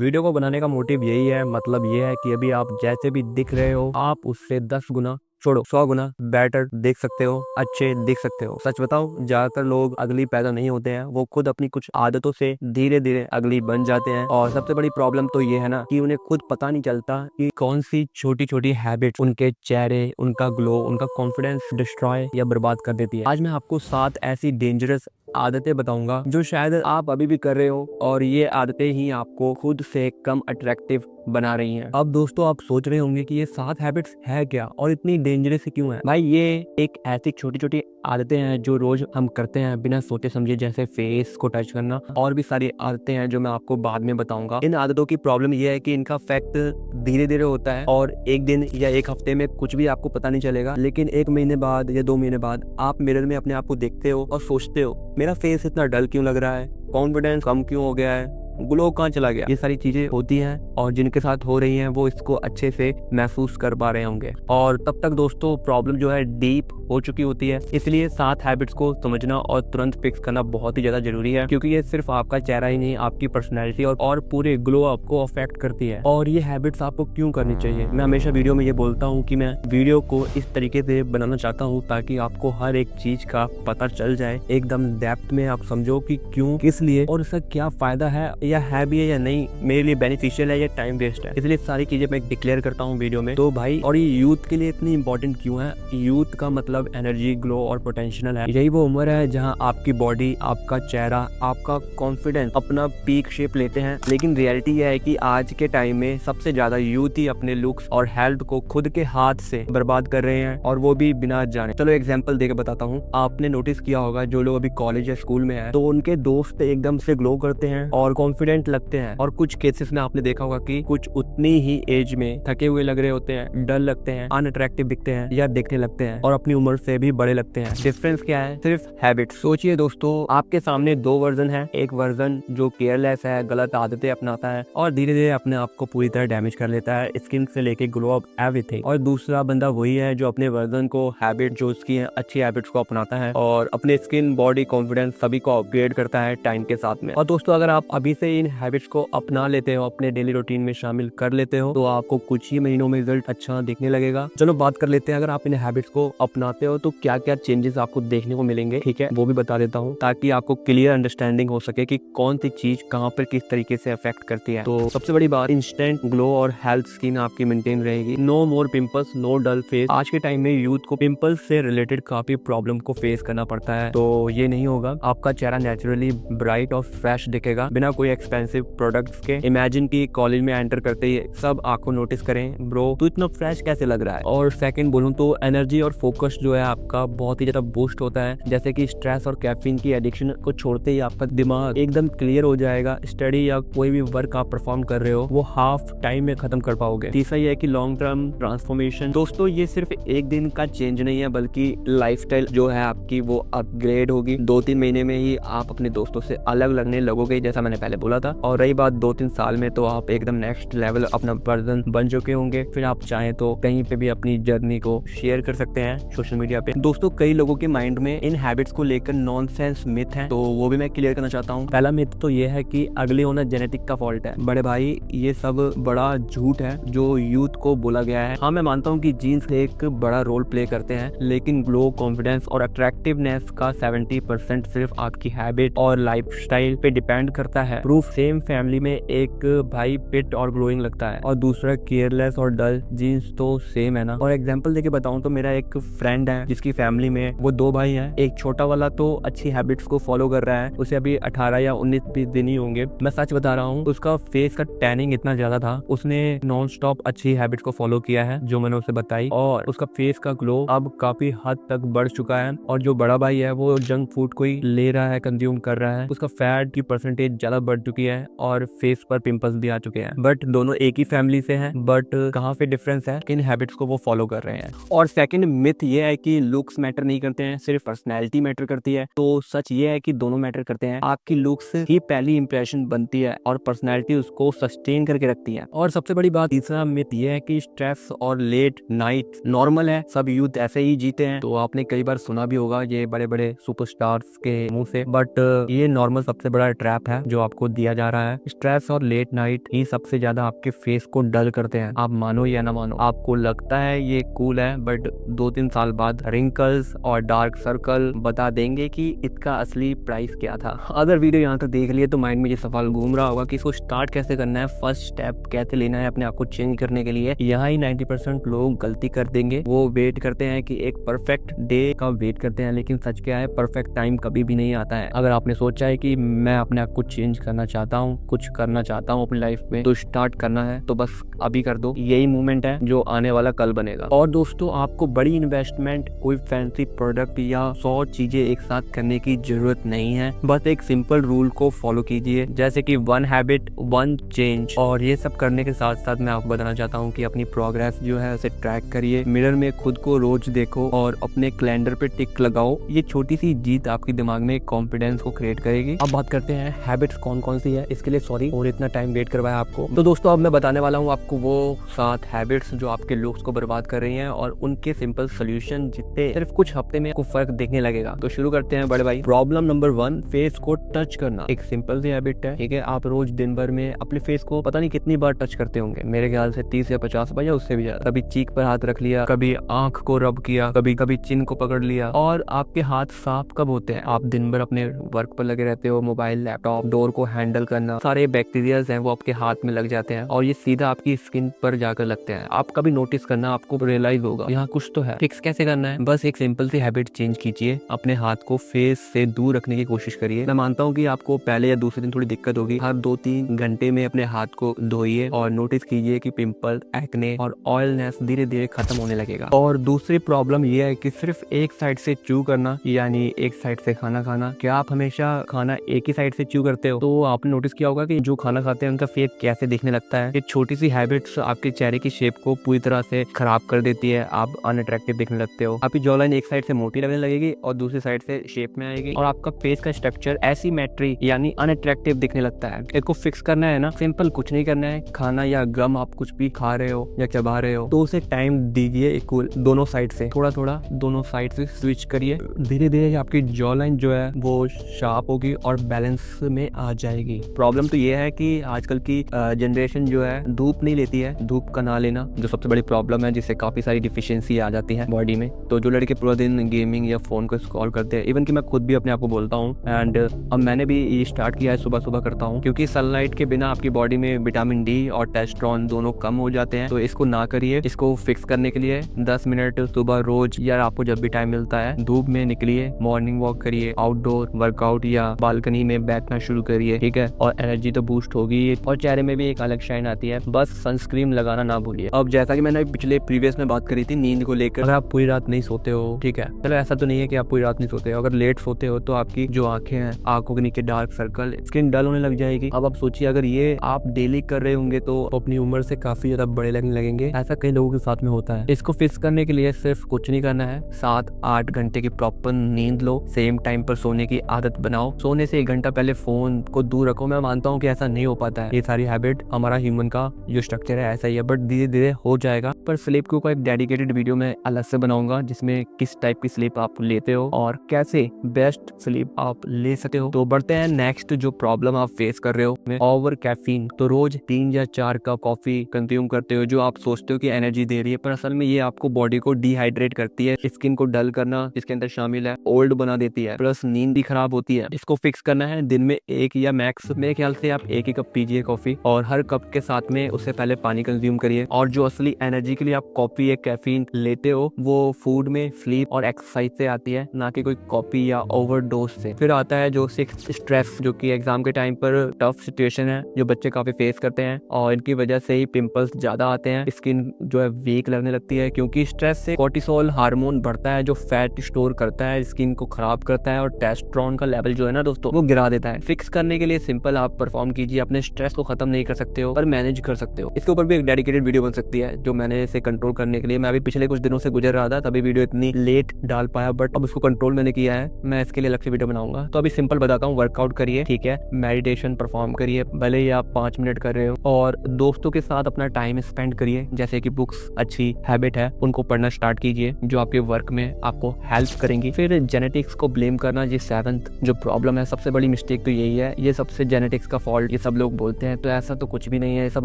Video को बनाने का मोटिव यही है, मतलब ये है कि अभी आप जैसे भी दिख रहे हो आप उससे 10 गुना छोड़ो 100 गुना बेटर देख सकते हो, अच्छे दिख सकते हो। सच बताओ, ज्यादातर लोग अगली पैदा नहीं होते हैं, वो खुद अपनी कुछ आदतों से धीरे धीरे अगली बन जाते हैं। और सबसे बड़ी प्रॉब्लम तो ये है ना कि उन्हें खुद पता नहीं चलता कि कौन सी छोटी छोटी हैबिट उनके चेहरे, उनका ग्लो, उनका कॉन्फिडेंस डिस्ट्रॉय या बर्बाद कर देती है। आज मैं आपको 7 ऐसी डेंजरस आदतें बताऊंगा जो शायद आप अभी भी कर रहे हो, और ये आदतें ही आपको खुद से कम अट्रैक्टिव बना रही हैं। अब दोस्तों, आप सोच रहे होंगे कि ये 7 हैबिट्स है क्या और इतनी डेंजरस क्यों है। भाई, ये एक ऐसी छोटी छोटी आदतें हैं जो रोज हम करते हैं बिना सोचे समझे, जैसे फेस को टच करना। और भी सारी आदतें हैं जो मैं आपको बाद में बताऊंगा। इन आदतों की प्रॉब्लम ये है कि इनका इफेक्ट धीरे धीरे होता है, और एक दिन या एक हफ्ते में कुछ भी आपको पता नहीं चलेगा, लेकिन 1 महीने बाद या 2 महीने बाद आप मिरर में अपने आप को देखते हो और सोचते हो, मेरा फेस इतना डल क्यों लग रहा है, कॉन्फिडेंस कम क्यों हो गया है, ग्लो कहाँ चला गया। ये सारी चीजें होती हैं, और जिनके साथ हो रही हैं वो इसको अच्छे से महसूस कर पा रहे होंगे। और तब तक दोस्तों प्रॉब्लम जो है डीप हो चुकी होती है। इसलिए 7 हैबिट्स को समझना और तुरंत फिक्स करना बहुत ही ज्यादा जरूरी है, क्योंकि ये सिर्फ आपका चेहरा ही नहीं, आपकी पर्सनैलिटी और पूरे ग्लो अप को अफेक्ट करती है। और ये हैबिट्स आपको क्यों करनी चाहिए। मैं हमेशा वीडियो में ये बोलता हूँ कि मैं वीडियो को इस तरीके से बनाना चाहता हूँ ताकि आपको हर एक चीज का पता चल जाए, एकदम डेप्थ में आप समझो कि क्यों, किस लिए और इसका क्या फायदा है, या है भी है या नहीं, मेरे लिए बेनिफिशियल है या टाइम वेस्ट है। इसलिए सारी चीजें मैं डिक्लेयर करता हूँ वीडियो में। तो भाई, और ये यूथ के लिए इतनी इंपॉर्टेंट क्यों है। यूथ का मतलब एनर्जी, ग्लो और पोटेंशियल है। यही वो उम्र है जहाँ आपकी बॉडी, आपका चेहरा, आपका कॉन्फिडेंस अपना पीक शेप लेते हैं। लेकिन रियलिटी यह है कि आज के टाइम में सबसे ज्यादा यूथ ही अपने लुक्स और हेल्थ को खुद के हाथ से बर्बाद कर रहे हैं, और वो भी बिना जाने। चलो एग्जाम्पल देकर बताता हूँ। आपने नोटिस किया होगा, जो लोग अभी कॉलेज या स्कूल में है तो उनके दोस्त एकदम से ग्लो करते हैं और कॉन्फिडेंट लगते हैं, और कुछ केसेस में आपने देखा होगा कि कुछ उतनी ही एज में थके हुए लग रहे होते हैं, डल लगते हैं, अनअट्रैक्टिव दिखते हैं या दिखने लगते हैं, और अपनी उम्र से भी बड़े लगते हैं। डिफरेंस क्या है? सिर्फ हैबिट। सोचिए दोस्तों, आपके सामने 2 वर्जन है। एक वर्जन जो केयरलेस है, गलत आदतें अपनाता है और धीरे धीरे अपने आप को पूरी तरह डैमेज कर लेता है, स्किन से लेके ग्लो अप एवरीथिंग। और दूसरा बंदा वही है जो अपने वर्जन को, हैबिट जो उसकी है, अच्छी हैबिट्स को अपनाता है और अपने स्किन, बॉडी, कॉन्फिडेंस सभी को अपग्रेड करता है टाइम के साथ में। और दोस्तों, अगर आप अभी से इन हैबिट्स को अपना लेते हो, अपने डेली रूटीन में शामिल कर लेते हो, तो आपको कुछ ही महीनों में रिजल्ट अच्छा दिखने लगेगा। चलो बात कर लेते हैं, अगर आप इन हैबिट्स को अपनाते हो तो क्या क्या चेंजेस आपको देखने को मिलेंगे। ठीक है, वो भी बता देता हूँ ताकि आपको क्लियर अंडरस्टैंडिंग हो सके कि कौन सी चीज कहाँ पर किस तरीके से अफेक्ट करती है। तो सबसे बड़ी बात, इंस्टेंट ग्लो और हेल्थ स्किन आपकी मेंटेन रहेगी। नो मोर पिंपल्स, नो डल फेस। आज के टाइम में यूथ को पिंपल्स से रिलेटेड काफी प्रॉब्लम को फेस करना पड़ता है, तो ये नहीं होगा। आपका चेहरा नेचुरली ब्राइट और फ्रेश दिखेगा बिना कोई एक्सपेंसिव प्रोडक्ट्स के। इमेजिन की कॉलेज में एंटर करते ही सब आपको नोटिस करें, ब्रो तू इतना फ्रेश कैसे लग रहा है। और सेकंड बोलूं तो एनर्जी और फोकस जो है आपका बहुत ही ज्यादा बूस्ट होता है। जैसे कि स्ट्रेस और कैफीन की एडिक्शन को छोड़ते ही आपका दिमाग एकदम क्लियर हो जाएगा। स्टडी या कोई भी वर्क आप परफॉर्म कर रहे हो वो हाफ टाइम में खत्म कर पाओगे। तीसरा ये है कि लॉन्ग टर्म ट्रांसफॉर्मेशन। दोस्तों, ये सिर्फ एक दिन का चेंज नहीं है, बल्कि लाइफस्टाइल जो है आपकी वो अपग्रेड होगी। 2-3 महीने में ही आप अपने दोस्तों से अलग लगने लगोगे, जैसा मैंने पहले बोला था। और रही बात 2-3 साल में, तो आप एकदम नेक्स्ट लेवल अपना पर्सन बन चुके होंगे। फिर आप चाहें तो कहीं पे भी अपनी जर्नी को शेयर कर सकते हैं सोशल मीडिया पे। दोस्तों, कई लोगों के माइंड में इन हैबिट्स को लेकर नॉनसेंस मिथ है, तो वो भी मैं क्लियर करना चाहता हूँ। पहला मिथ तो ये है कि अगली होना जेनेटिक का फॉल्ट है। बड़े भाई, ये सब बड़ा झूठ है जो यूथ को बोला गया है। हाँ, मैं मानता हूँ कि जीन्स एक बड़ा रोल प्ले करते हैं, लेकिन ग्लो, कॉन्फिडेंस और अट्रैक्टिवनेस का 70% सिर्फ आपकी हैबिट और लाइफस्टाइल पे डिपेंड करता है। प्रूफ, सेम फैमिली में एक भाई फिट और ग्लोइंग लगता है और दूसरा केयरलेस और डल, जीन्स तो सेम है ना। और एग्जांपल देके बताऊं तो मेरा एक फ्रेंड है जिसकी फैमिली में वो 2 भाई हैं। एक छोटा वाला तो अच्छी हैबिट्स को फॉलो कर रहा है, उसे अभी 18 या 19-20 दिन ही होंगे। मैं सच बता रहा हूँ, उसका फेस का टैनिंग इतना ज्यादा था, उसने नॉन स्टॉप अच्छी हैबिट्स को फॉलो किया है जो मैंने उसे बताई, और उसका फेस का ग्लो अब काफी हद तक बढ़ चुका है। और जो बड़ा भाई है वो जंक फूड को ही ले रहा है, कंज्यूम कर रहा है, उसका फैट की परसेंटेज ज्यादा बढ़ चुकी है और फेस पर पिंपल्स भी आ चुके हैं। बट दोनों एक ही फैमिली से हैं, बट कहाँ पे डिफरेंस है, किन हैबिट्स को वो फॉलो कर रहे हैं। और सेकंड मिथ ये है कि लुक्स मैटर नहीं करते हैं, सिर्फ पर्सनैलिटी मैटर करती है। तो सच ये है कि दोनों मैटर करते हैं। आपकी लुक्स ही पहली इंप्रेशन बनती है और पर्सनैलिटी उसको सस्टेन करके रखती है। और सबसे बड़ी बात, तीसरा मिथ ये है कि स्ट्रेस और लेट नाइट नॉर्मल है, सब यूथ ऐसे ही जीते हैं। तो आपने कई बार सुना भी होगा ये बड़े बड़े सुपरस्टार्स के मुंह से, बट ये नॉर्मल सबसे बड़ा ट्रैप है जो आपको दिया जा रहा है। स्ट्रेस और लेट नाइट ही सबसे ज्यादा आपके फेस को डल करते हैं, आप मानो या ना मानो। आपको लगता है ये कूल है, बट 2-3 साल बाद रिंकल्स और डार्क सर्कल बता देंगे कि इसका असली प्राइस क्या था। अगर वीडियो यहाँ तक देख लिए तो माइंड में ये सवाल घूम रहा होगा कि इसको स्टार्ट कैसे करना है, फर्स्ट स्टेप कैसे लेना है अपने आप को चेंज करने के लिए। यहाँ ही 90% लोग गलती कर देंगे। वो वेट करते हैं कि एक परफेक्ट डे का वेट करते हैं, लेकिन सच क्या है, परफेक्ट टाइम कभी भी नहीं आता है। अगर आपने सोचा है कि मैं अपने आप को चेंज करना चाहता हूँ, कुछ करना चाहता हूँ अपनी लाइफ में, तो स्टार्ट करना है तो बस अभी कर दो। यही मूवमेंट है जो आने वाला कल बनेगा। और दोस्तों, आपको बड़ी इन्वेस्टमेंट, कोई फैंसी प्रोडक्ट या 100 चीजें एक साथ करने की जरूरत नहीं है। बस एक सिंपल रूल को फॉलो कीजिए, जैसे कि 1 हैबिट 1 चेंज। और ये सब करने के साथ साथ मैं आपको बताना चाहता हूँ कि अपनी प्रोग्रेस जो है उसे ट्रैक करिए। मिरर में खुद को रोज देखो और अपने कैलेंडर पे टिक लगाओ। ये छोटी सी जीत आपके दिमाग में कॉन्फिडेंस को क्रिएट करेगी। अब बात करते हैं हैबिट्स कौन कौन सी है। इसके लिए सॉरी और इतना टाइम वेट करवाया आपको। तो दोस्तों, अब मैं बताने वाला हूँ आपको वो 7 हैबिट्स जो आपके लुक्स को बर्बाद कर रही हैं और उनके सिंपल सोल्यूशन जितने सिर्फ कुछ हफ्ते में आपको फर्क देखने लगेगा। तो शुरू करते हैं बड़े भाई। प्रॉब्लम नंबर 1, फेस को टच करना। एक सिंपल सी हैबिट है, ठीक है। आप रोज दिन भर में अपने फेस को पता नहीं कितनी बार टच करते होंगे, मेरे ख्याल से 30 या 50 बार या उससे भी ज्यादा। कभी चीक पर हाथ रख लिया, कभी आंख को रब किया, कभी कभी चिन को पकड़ लिया। और आपके हाथ साफ कब होते हैं? आप दिन भर अपने वर्क पर लगे रहते हो, मोबाइल, लैपटॉप, डोर को हैंडल करना, सारे बैक्टीरियाज हैं वो आपके हाथ में लग जाते हैं और ये सीधा आपकी स्किन पर जाकर लगते हैं। आप कभी नोटिस करना, आपको रियलाइज होगा यहाँ कुछ तो है। फिक्स कैसे करना है? बस एक सिंपल सी हैबिट चेंज कीजिए, अपने हाथ को फेस से दूर रखने की कोशिश करिए। मैं मानता हूँ कि आपको पहले या दूसरे दिन थोड़ी दिक्कत होगी। हर 2-3 घंटे में अपने हाथ को धोइए और नोटिस कीजिए कि पिंपल, एक्ने और ऑयलनेस धीरे धीरे खत्म होने लगेगा। और दूसरी प्रॉब्लम यह है कि सिर्फ एक साइड से च्यू करना, यानी एक साइड से खाना खाना। क्या आप हमेशा खाना एक ही साइड से च्यू करते हो? तो आपने नोटिस किया होगा कि जो खाना खाते हैं उनका फेस कैसे दिखने लगता है। ये छोटी सी हैबिट्स आपके चेहरे की शेप को पूरी तरह से खराब कर देती है। आप अनअट्रैक्टिव दिखने लगते हो, आपकी जॉ लाइन एक साइड से मोटी लगने लगेगी और दूसरी साइड से शेप में आएगी और आपका फेस का स्ट्रक्चर एसिमेट्री यानी अनअट्रैक्टिव दिखने लगता है। इसको फिक्स करना है ना, सिंपल, कुछ नहीं करना है। खाना या गम आप कुछ भी खा रहे हो या चबा रहे हो तो उसे टाइम दीजिए इक्वल, दोनों साइड से थोड़ा थोड़ा दोनों साइड से स्विच करिए। धीरे धीरे आपकी जॉ लाइन जो है वो शार्प होगी और बैलेंस में आ जाएगी। प्रॉब्लम तो ये है कि आजकल की जनरेशन जो है धूप नहीं लेती है। धूप का ना लेना जो सबसे बड़ी प्रॉब्लम है, जिससे काफी सारी डिफिशियंसी आ जाती है बॉडी में। तो जो लड़के पूरा दिन गेमिंग या फोन को स्क्रॉल करते हैं, इवन कि मैं खुद भी अपने आप को बोलता हूँ, एंड अब मैंने भी ये स्टार्ट किया है, सुबह सुबह करता हूँ, क्योंकि सनलाइट के बिना आपकी बॉडी में विटामिन डी और टेस्टोस्टेरोन दोनों कम हो जाते हैं। तो इसको ना करिए। इसको फिक्स करने के लिए 10 मिनट सुबह रोज या आपको जब भी टाइम मिलता है धूप में निकलिए, मॉर्निंग वॉक करिए, आउटडोर वर्कआउट या बालकनी में बैठना शुरू करिए, ठीक है। और एनर्जी तो बूस्ट होगी और चेहरे में भी एक अलग शाइन आती है। बस सनस्क्रीन लगाना ना भूलिए। अब जैसा कि मैंने पिछले प्रीवियस में बात करी थी नींद को लेकर, अगर आप पूरी रात नहीं सोते हो, ठीक है, चलो ऐसा तो नहीं है कि आप पूरी रात नहीं सोते हो, अगर लेट सोते हो तो आपकी जो आंखें हैं, आंखों के नीचे डार्क सर्कल, स्किन डल होने लग जाएगी। अब आप सोचिए अगर ये आप डेली कर रहे होंगे तो अपनी उम्र से काफी ज्यादा बड़े लगने लगेंगे। ऐसा कई लोगों के साथ में होता है। इसको फिक्स करने के लिए सिर्फ कुछ नहीं करना है, 7-8 घंटे की प्रॉपर नींद लो, सेम टाइम पर सोने की आदत बनाओ, सोने से 1 घंटा पहले फोन को दूर रखो। मैं मानता हूँ कि ऐसा नहीं हो पाता है, ये सारी हैबिट हमारा ह्यूमन का जो स्ट्रक्चर है ऐसा ही है, बट धीरे धीरे हो जाएगा। पर स्लीप को एक डेडिकेटेड वीडियो में अलग से बनाऊंगा, जिसमें किस टाइप की स्लीप आप लेते हो और कैसे बेस्ट स्लीप आप ले सकते हो। तो बढ़ते हैं नेक्स्ट जो प्रॉब्लम आप फेस कर रहे हो, ओवर कैफीन। तो रोज 3 या 4 कप कॉफी कंज्यूम करते हो, जो आप सोचते हो कि एनर्जी दे रही है, पर असल में ये आपको बॉडी को डिहाइड्रेट करती है, स्किन को डल करना इसके अंदर शामिल है, ओल्ड बना देती है, प्लस नींद भी खराब होती है। इसको फिक्स करना है, दिन में 1 या मैक्स मेरे ख्याल से आप 1 ही कप पीजिए कॉफी, और हर कप के साथ में उससे पहले पानी कंज्यूम करिए। और जो असली एनर्जी के लिए आप कॉफी या कैफीन लेते हो वो फूड में, स्लीप और एक्सरसाइज से आती है, ना कि कोई कॉफी या ओवरडोज से। फिर आता है जो 6 स्ट्रेस, जो कि एग्जाम के टाइम पर टफ सिचुएशन है जो बच्चे काफी फेस करते हैं और इनकी वजह से ही पिंपल्स ज्यादा आते हैं, स्किन जो है वीक लगने लगती है, क्योंकि स्ट्रेस से कोर्टिसोल हार्मोन बढ़ता है जो फैट स्टोर करता है, स्किन को खराब करता है और टेस्टोस्टेरोन का लेवल जो है ना दोस्तों वो गिरा देता है। फिक्स करने के लिए सिंपल आप परफॉर्म कीजिए, अपने स्ट्रेस को खत्म नहीं कर सकते हो पर मैनेज कर सकते हो। इसके ऊपर भी एक डेडिकेटेड वीडियो बन सकती है जो मैंने इसे कंट्रोल करने के लिए, मैं अभी पिछले कुछ दिनों से गुजर रहा था तभी वीडियो इतनी लेट डाल पाया, बट अब उसको कंट्रोल मैंने किया है, मैं इसके लिए अलग से वीडियो बनाऊंगा। तो अभी सिंपल बताता हूँ, वर्कआउट करिए, ठीक है, मेडिटेशन परफॉर्म करिए, भले ही आप 5 मिनट कर रहे हो, और दोस्तों के साथ अपना टाइम स्पेंड करिए, जैसे कि बुक्स अच्छी हैबिट है उनको पढ़ना स्टार्ट कीजिए जो आपके वर्क में आपको हेल्प करेंगी। फिर जेनेटिक्स को ब्लेम करना, ये 7th जो प्रॉब्लम है, सबसे बड़ी मिस्टेक तो यही है, ये सबसे जेनेटिक्स का फॉल्ट ये सब लोग बोलते हैं, तो ऐसा तो कुछ भी नहीं है। ये सब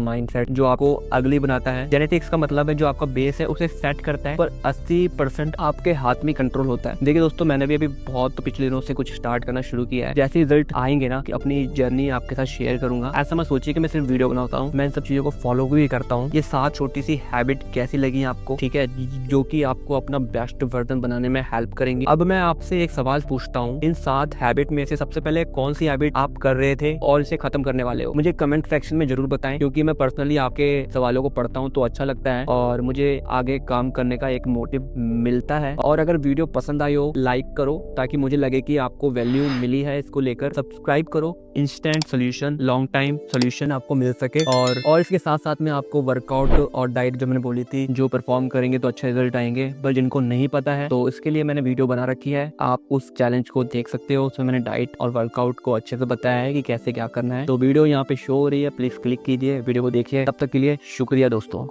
माइंडसेट जो आपको अगली बनाता है। जेनेटिक्स का मतलब है जो आपका बेस है उसे सेट करता है, पर 80% आपके हाथ में कंट्रोल होता है। देखिए दोस्तों, मैंने भी अभी बहुत पिछले दिनों से कुछ स्टार्ट करना शुरू किया है। जैसे रिजल्ट आएंगे ना, कि अपनी जर्नी आपके साथ शेयर करूंगा। ऐसा मत सोचिए कि मैं सिर्फ वीडियो बनाता हूँ, मैं इन सब चीजों को फॉलो भी करता हूँ। ये 7 छोटी सी हैबिट कैसी लगी आपको, ठीक है, जो कि आपको अपना बेस्ट वर्जन बनाने में हेल्प करेंगी। अब मैं आपसे एक सवाल पूछता हूँ, इन 7 हैबिट में से सबसे पहले कौन सी हैबिट आप कर रहे थे और इसे खत्म करने वाले हो? मुझे कमेंट सेक्शन में जरूर बताएं, क्योंकि मैं पर्सनली आपके सवालों को पढ़ता हूँ तो अच्छा लगता है और मुझे आगे काम करने का एक मोटिव मिलता है। और अगर वीडियो पसंद आई हो, लाइक करो ताकि मुझे लगे कि आपको वैल्यू मिली है इसको लेकर। सब्सक्राइब करो, instant solution, long time solution आपको मिल सके। और इसके साथ साथ में आपको वर्कआउट और डाइट जो मैंने बोली थी, जो परफॉर्म करेंगे तो अच्छे रिजल्ट आएंगे। पर जिनको नहीं पता है तो इसके लिए मैंने वीडियो बना रखी है, आप उस चैलेंज को देख सकते हो। उसमें मैंने डाइट और वर्कआउट को अच्छे से बताया है कि कैसे क्या करना है। तो वीडियो यहाँ पे शो हो रही है, प्लीज क्लिक कीजिए, वीडियो को देखिए। तब तक के लिए शुक्रिया दोस्तों।